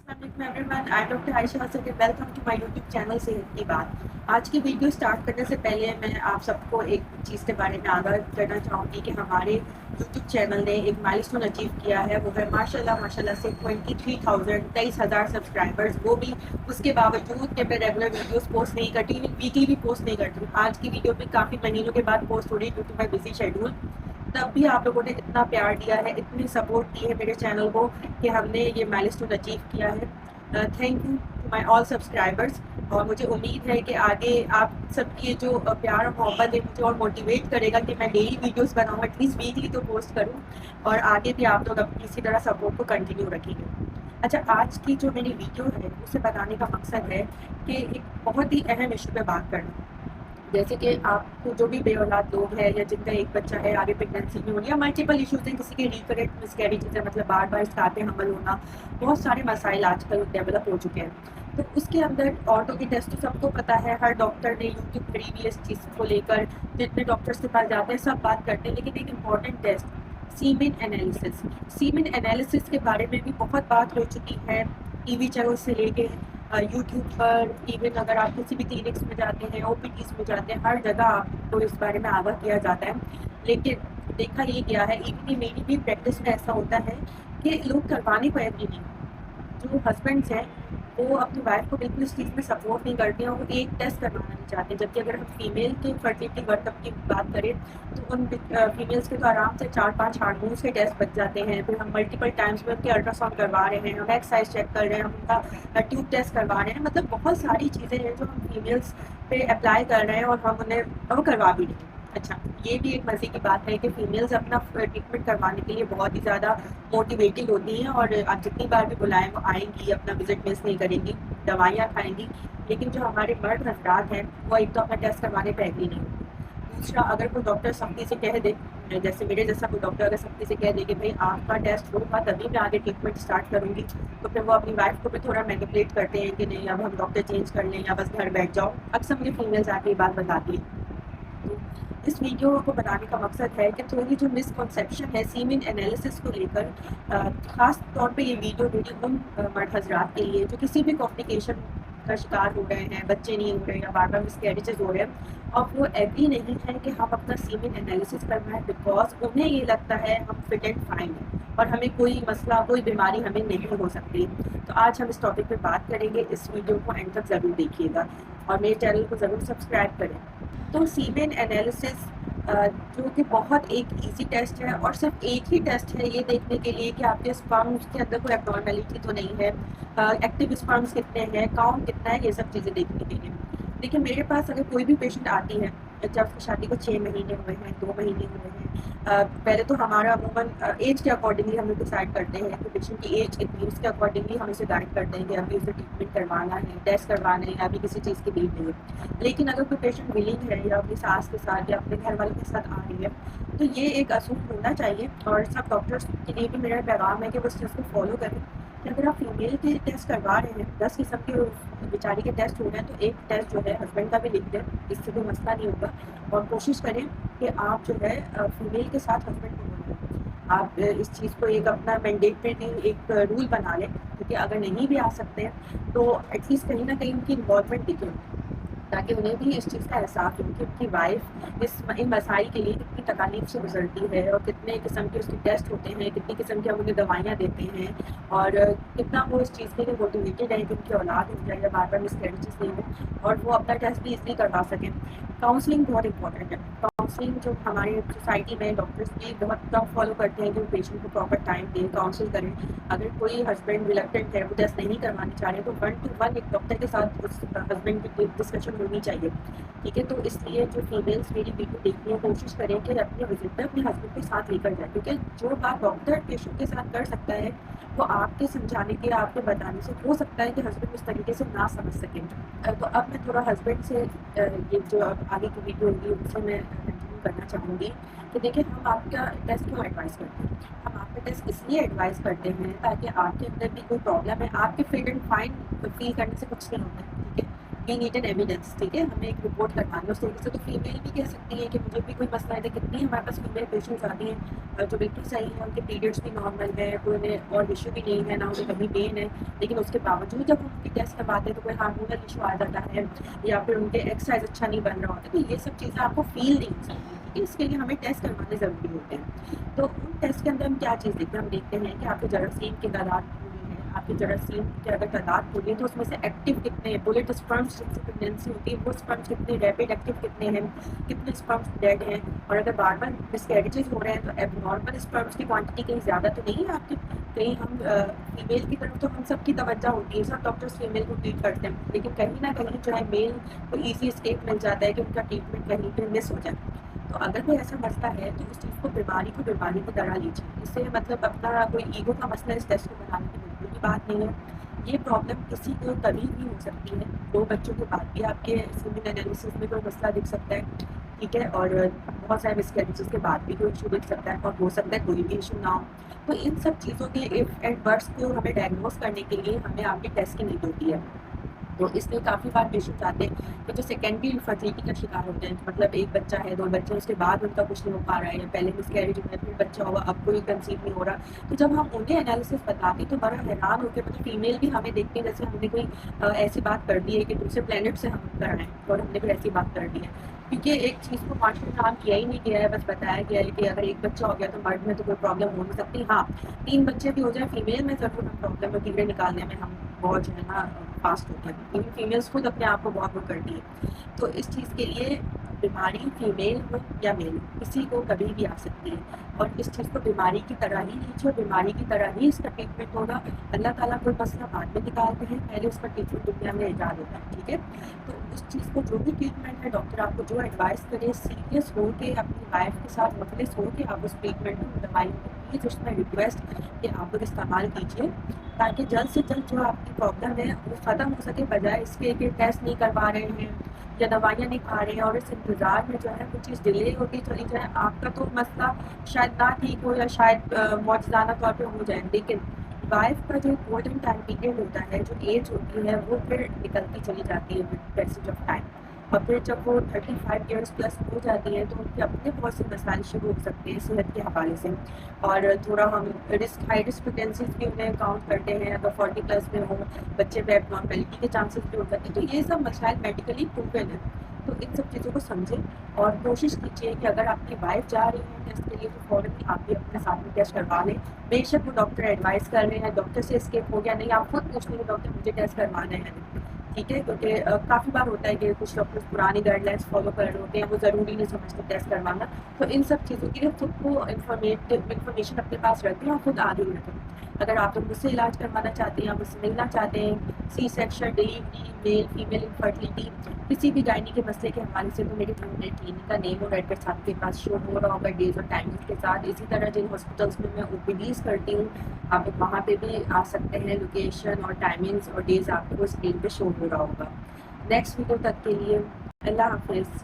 Assalamualaikum everyone, I'm Dr. Aisha Asad and welcome to my YouTube channel सेहत की बात। आज की वीडियो स्टार्ट करने से पहले मैं आप सबको एक चीज़ के बारे में आगाह करना चाहूँगी कि हमारे YouTube चैनल ने एक माइलस्टोन अचीव किया है। वो है माशाल्लाह से 23,000 सब्सक्राइबर्स। वो भी उसके बावजूद कि मैं रेगुलर वीडियोस पोस्ट नहीं करती, वीकली भी पोस्ट नहीं करती। आज की वीडियो भी काफ़ी महीनों के बाद पोस्ट हो रही है due to my busy schedule. तब भी आप लोगों ने इतना प्यार दिया है, इतनी सपोर्ट दी है मेरे चैनल को कि हमने ये माइलस्टोन अचीव किया है। Thank you to my all subscribers. और मुझे उम्मीद है कि आगे आप सबकी ये जो प्यार और मोहब्बत है मुझे और मोटिवेट करेगा कि मैं डेली वीडियोस बनाऊँ, एटलीस्ट वीकली तो पोस्ट करूँ, और आगे भी आप लोग अपनी इसी तरह सपोर्ट को कंटिन्यू रखेंगे। अच्छा, आज की जो मेरी वीडियो है उसे बनाने का मकसद है कि एक बहुत ही अहम इशू पे बात करना। जैसे कि आपको जो भी बे औलाद लोग हैं या जिनका एक बच्चा है, आगे प्रेगनेंसी में होनी या मल्टीपल इश्यूज हैं, किसी के रिकरेंट मिसकैरेजेस है, मतलब बार बार इसकाते हमल होना, बहुत सारे मसाइल आजकल डेवलप हो चुके हैं। तो उसके अंदर ऑर्थो के टेस्ट तो सबको पता है, हर डॉक्टर ने यूट्यूब पर भी इस चीज़ को लेकर जितने डॉक्टर्स के पास जाते हैं सब बात करते हैं। लेकिन एक इम्पॉर्टेंट टेस्ट सीमेन एनालिसिस के बारे में भी बहुत बात हो चुकी है, टीवी चैनल से लेके यूट्यूब पर, इवन अगर आप किसी भी क्लिनिक्स में जाते हैं, ओपीडीज में जाते हैं, हर जगह आपको इस बारे में आगाह किया जाता है। लेकिन देखा ये गया है, इवन मेरी भी प्रैक्टिस में ऐसा होता है कि लोग करवाने को एग्री नहीं। जो हस्बैंड्स हैं वो अपनी वाइफ को बिल्कुल इस चीज़ में सपोर्ट नहीं करते हैं, वो एक टेस्ट करवाना नहीं चाहते। जबकि अगर हम फीमेल के फर्टिलिटी वर्कअप की बात करें तो उन फीमेल्स के तो आराम से 4-5 हार्मोन्स के टेस्ट बच जाते हैं। फिर हम मल्टीपल टाइम्स में उनके अल्ट्रासाउंड करवा रहे हैं, हम एक्सरसाइज चेक कर रहे हैं, हम उनका ट्यूब टेस्ट करवा रहे हैं। मतलब बहुत सारी चीज़ें हैं जो हम फीमेल्स पे अप्लाई कर रहे हैं और हम उन्हें वो करवा भी रहे हैं। अच्छा, ये भी एक मज़े की बात है कि फीमेल्स अपना ट्रीटमेंट करवाने के लिए बहुत ही ज़्यादा मोटिवेटेड होती हैं, और आप जितनी बार भी बुलाएं वो आएंगी, अपना विजिट मिस नहीं करेंगी, दवाइयाँ खाएंगी। लेकिन जो हमारे मर्द हजरात हैं वो एक तो अपना टेस्ट करवाने पर एग्री नहीं होती। दूसरा, अगर कोई डॉक्टर सख्ती से कह दे, जैसे मेरे जैसा कोई डॉक्टर अगर सख्ती से कह दे कि भाई आपका टेस्ट होगा तभी मैं आगे ट्रीटमेंट स्टार्ट करूँगी, तो फिर वो अपनी वाइफ को भी थोड़ा मैनिपुलेट करते हैं कि नहीं अब हम डॉक्टर चेंज कर लें या बस घर बैठ जाओ। अक्सर मुझे फीमेल्स आके ये बात बताती हैं। तो इस वीडियो को बनाने का मकसद है कि थोड़ी जो मिसकॉन्सेप्शन है सीमेन एनालिसिस को लेकर, ख़ास तौर पे ये वीडियो मेरी उन मर्द हजरात के लिए जो किसी भी कॉम्प्लिकेशन का शिकार हो रहे हैं, बच्चे नहीं हो रहे या बार बार मिसकैरेजेस हो रहे हैं, और वो एग्री नहीं है कि हम अपना सीमेन एनालिसिस करना है, बिकॉज उन्हें ये लगता है हम फिट एंड फाइन हैं और हमें कोई मसला, कोई बीमारी हमें नहीं हो सकती। तो आज हम इस टॉपिक पे बात करेंगे। इस वीडियो को एंड तक ज़रूर देखिएगा और मेरे चैनल को ज़रूर सब्सक्राइब करें। तो सीमेन एनालिसिस जो कि बहुत एक इजी टेस्ट है और सिर्फ एक ही टेस्ट है ये देखने के लिए कि आपके स्पर्म्स के अंदर कोई एब्नॉर्मैलिटी तो नहीं है, एक्टिव स्पर्म्स कितने हैं, काउंट कितना है, ये सब चीज़ें देखने के लिए। देखिए, मेरे पास अगर कोई भी पेशेंट आती है, जब उसकी शादी को 6 महीने हुए हैं, 2 महीने हुए हैं, पहले तो हमारा अमूमन एज के अकॉर्डिंगली हम लोग डिसाइड करते हैं कि पेशेंट की एज कितनी है, उसके अकॉर्डिंगली हम उसे गाइड करते हैं कि अभी उसे ट्रीटमेंट करवाना है, टेस्ट करवाना है, या अभी किसी चीज़ की नीड नहीं है। लेकिन अगर कोई पेशेंट विलिंग है या अपनी सास के साथ या अपने घर वालों के साथ आ रही है, तो ये एक असूल होना चाहिए और सब डॉक्टर्स के लिए भी मेरा पैगाम है कि वो इस चीज़ को फॉलो करें कि अगर आप फीमेल के टेस्ट करवा रहे हैं, 10 किस्म के बेचारी के टेस्ट हो रहे हैं, तो एक टेस्ट जो है हस्बैंड का भी लिख दें, इससे कोई मसला नहीं होगा। और कोशिश करें कि आप जो है फीमेल के साथ हस्बैंड को बोलें। आप इस चीज़ को एक अपना मैंडेटरी एक रूल बना लें, क्योंकि अगर नहीं भी आ सकते हैं तो एटलीस्ट कहीं ना कहीं उनकी इन्वॉल्वमेंट दिखे, ताकि उन्हें भी इस चीज़ का एहसास हो कि उनकी वाइफ इन मसाइल के लिए कितनी तकालीफ से गुजरती है और कितने किस्म के उसके टेस्ट होते हैं, कितनी किस्म की हम उन्हें दवाइयाँ देते हैं, और कितना वो इस चीज़ के लिए मोटिवेटेड है कि उनकी औलाद हो जाए या बार बार मिसकैरेजेस नहीं हो और वो अपना टेस्ट भी इसलिए करवा सकें। काउंसलिंग बहुत इंपॉर्टेंट है। काउंसलिंग जो हमारे सोसाइटी में डॉक्टर्स भी बहुत कम फॉलो करते हैं कि वो पेशेंट को प्रॉपर टाइम दें, काउंसिल करें। अगर कोई हस्बैंड रिलक्टेंट है, वो टेस्ट नहीं करवाना चाह रहे, तो 1 to 1 एक डॉक्टर के साथ उस हस्बैंड की डिस्कशन होनी चाहिए। ठीक है, तो इसलिए जो फीमेल्स मेरी वीडियो देखती हैं, कोशिश करें कि अपने विजिट पर अपने हस्बैंड के साथ लेकर जाए, क्योंकि जो बात डॉक्टर पेशेंट के साथ कर सकता है वो आपके समझाने के, आपके बताने से हो सकता है कि हस्बैंड उस तरीके से ना समझ सकें। तो अब मैं थोड़ा हस्बैंड से ये जो अब आगे की वीडियो होगी उससे मैं कंटिन्यू करना चाहूँगी कि देखिए, हम आपका टेस्ट क्यों एडवाइस करते हैं। हम आपका टेस्ट इसलिए एडवाइस करते हैं ताकि आपके अंदर भी कोई प्रॉब्लम है, आपके फिट एंड फाइन फील करने से कुछ नहीं होता है। ठीक है, وی نیڈ این ایویڈینس، ٹھیک ہے، ہمیں ایک رپورٹ کروانا ہے اس طریقے سے. تو فیمیل بھی کہہ سکتی ہیں کہ مجھے بھی کوئی مسئلہ ہے. کتنی ہمارے پاس فیمیل پیشنٹس آتی ہیں جو بالکل صحیح ہیں، ان کے پیریڈس بھی نارمل ہے، کوئی انہیں اور ایشو بھی نہیں ہے، نہ انہیں کبھی پین ہے، لیکن اس کے باوجود جب ان کی ٹیسٹ کرواتے ہیں تو کوئی ہارمونل ایشو آ جاتا ہے یا پھر ان کے ایکسرسائز اچھا نہیں بن رہا ہوتا. تو یہ سب چیزیں آپ کو فیل نہیں ہو سکتی، اس کے لیے ہمیں ٹیسٹ کروانے ضروری ہوتے ہیں. تو ان ٹیسٹ کے اندر ہم کیا چیز دیکھتے ہیں؟ ہم دیکھتے ہیں کہ آپ کے جراثیم کی تعداد پوری ہے. آپ کے جراثیم کی اگر تعداد پوری ہے تو اس میں سے ایکٹیو کتنے ہیں، بلٹ اسپرمس جن سے پریگنینسی ہوتی ہے وہ اسپرمس کتنے ریپڈ ایکٹیو کتنے ہیں، کتنے اسپرمس ڈیڈ ہیں. اور اگر بار بار مسکیریجز ہو رہے ہیں تو ایب نارمل اسپرمس کی کوانٹٹی کہیں زیادہ تو نہیں ہے آپ کی. کہیں ہم فیمیل کی طرف تو ہم سب کی توجہ ہوتی ہے، سب ڈاکٹرس فیمیل کو ٹریٹ کرتے ہیں، لیکن کہیں نہ کہیں جو ہے میل کو ایزی اسکیپ مل جاتا ہے کہ ان کا ٹریٹمنٹ کہیں پہ مس ہو جائے. تو اگر کوئی ایسا مسئلہ ہے تو اس چیز کو بیماری کی طرح لیجیے. اس سے مطلب اپنا کوئی ایگو کا مسئلہ اس ٹیسٹ کو بنانے کی بالکل بھی بات نہیں ہے. یہ پرابلم کسی کو کبھی بھی ہو سکتی ہے. 2 بچوں کے بعد بھی آپ کے سیمن انالیسس میں کوئی مسئلہ دکھ سکتا ہے، ٹھیک ہے، اور بہت سارے مسکیریجز کے بعد بھی کوئی ایشو دکھ سکتا ہے، اور ہو سکتا ہے کوئی بھی ایشو نہ ہو. تو ان سب چیزوں کے اف اینڈ بٹس کو ہمیں ڈائگنوز کرنے کے لیے ہمیں آپ کی ٹیسٹ کی نیڈ ہوتی ہے. تو اس میں کافی بار پیشنٹ آتے ہیں کہ جو سیکنڈری انفرٹیلٹی کا شکار ہوتے ہیں، مطلب ایک بچہ ہے، 2 بچے، اس کے بعد ان کا کچھ نہیں ہو پا رہا ہے، پہلے مسکیریج ہوا ہے، پھر بچہ ہوا، اب کوئی کنسیو نہیں ہو رہا. تو جب ہم انہیں انالیسس بتاتے ہیں تو بڑا حیران ہو کے مطلب فیمیل بھی ہمیں دیکھتے ہیں جیسے ہم نے کوئی ایسی بات کر دی ہے کہ دوسرے پلانٹ سے ہم کر رہے ہیں اور ہم نے کوئی ایسی بات کر دی ہے. کیونکہ ایک چیز کو معاشرے میں کام کیا ہی نہیں گیا ہے، بس بتایا گیا ہے کہ اگر ایک بچہ ہو گیا تو مرد میں تو کوئی پرابلم ہو نہیں سکتی. ہاں 3 بچے بھی ہو جائیں فیمیل میں ضرور ہم پرابلم ہے، کیڑے نکالنے میں ہم بہت جو ہے نا فاسٹ ہوتے ہیں، لیکن فیمیلس خود اپنے آپ کو بہت وہ کرتی ہے. تو اس چیز کے لیے بیماری فیمیل ہو یا میل کسی کو کبھی بھی آ سکتی ہے، اور اس چیز کو بیماری کی طرح ہی لیجیے اور بیماری کی طرح ہی اس کا ٹریٹمنٹ ہوگا. اللہ تعالیٰ کوئی مسئلہ بعد میں نکالتے ہیں، پہلے اس کا ٹریٹمنٹ دنیا میں ایجاد ہوتا ہے، ٹھیک ہے. تو اس چیز کو جو بھی ٹریٹمنٹ ہے ڈاکٹر آپ کو جو ایڈوائز کرے سیریس ہو کے اپنی وائف کے ساتھ مخلص ہو کے آپ اس ٹریٹمنٹ کو دوائی پلیز اس میں ریکویسٹ کہ آپ لوگ استعمال کیجیے تاکہ جلد سے جلد جو آپ کی پرابلم ہے وہ ختم ہو سکے، بجائے اس کے کہ ٹیسٹ نہیں کروا رہے ہیں یا دوائیاں نہیں کھا رہے ہیں اور اس انتظار میں جو ہے وہ چیز ڈیلے ہوتی چلی جائے. آپ کا تو مسئلہ شاید نہ ٹھیک ہو یا شاید معجزانہ طور پہ ہو جائے، لیکن وائف کا جو گولڈن ٹائم پیریڈ ہوتا ہے، جو ایج ہوتی ہے، وہ پھر نکلتی چلی جاتی ہے ود پیسیج آف ٹائم. اور پھر جب وہ 35 ایئرس پلس ہو جاتی ہیں تو ان کے اپنے بہت سے مسائل شروع ہو سکتے ہیں صحت کے حوالے سے. اور تھوڑا ہم ہائی رسک پریگنینسیز بھی انہیں کاؤنٹ کرتے ہیں، اگر 40 پلس میں ہوں بچے میں ایب نارملٹی کے چانسز بھی ہو سکتے ہیں. تو یہ سب مسائل میڈیکلی پروون ہیں. تو ان سب چیزوں کو سمجھیں اور کوشش کیجیے کہ اگر آپ کی وائف جا رہی ہے ٹیسٹ کے لیے تو فوراً آپ بھی اپنے ساتھ میں ٹیسٹ کروا لیں. بے شک وہ ڈاکٹر ایڈوائز کر رہے ہیں، ڈاکٹر سے اسکیپ ہو گیا نہیں، آپ خود پوچھ لیں ڈاکٹر مجھے ٹیسٹ کروانا ہے نہیں، ٹھیک ہے. کیونکہ کافی بار ہوتا ہے کہ کچھ ڈاکٹر پرانی گائیڈ لائنس فالو کر رہے ہوتے ہیں، وہ ضروری نہیں سمجھتے ٹیسٹ کروانا. تو ان سب چیزوں کے لیے خود کو انفارمیشن اپنے پاس رکھیں اور خود آگے رکھیں. اگر آپ لوگ مجھ سے علاج کروانا چاہتے ہیں، آپ مجھ سے ملنا چاہتے ہیں، C section, delivery, male female infertility, کسی بھی گائنی کے مسئلے کے حوالے سے، تو میری کلینک کا نیم اور ایڈریس آپ کے پاس شو ہو رہا ہوگا ڈیز اور ٹائمنگ کے ساتھ. اسی طرح جن ہاسپٹلس میں میں OPDs کرتی ہوں آپ وہاں پہ بھی آ سکتے ہیں، لوکیشن اور ٹائمنگس اور ڈیز آپ کو اسکرین پہ شو ہو رہا ہوگا. نیکسٹ ویڈیو تک کے لیے اللہ حافظ.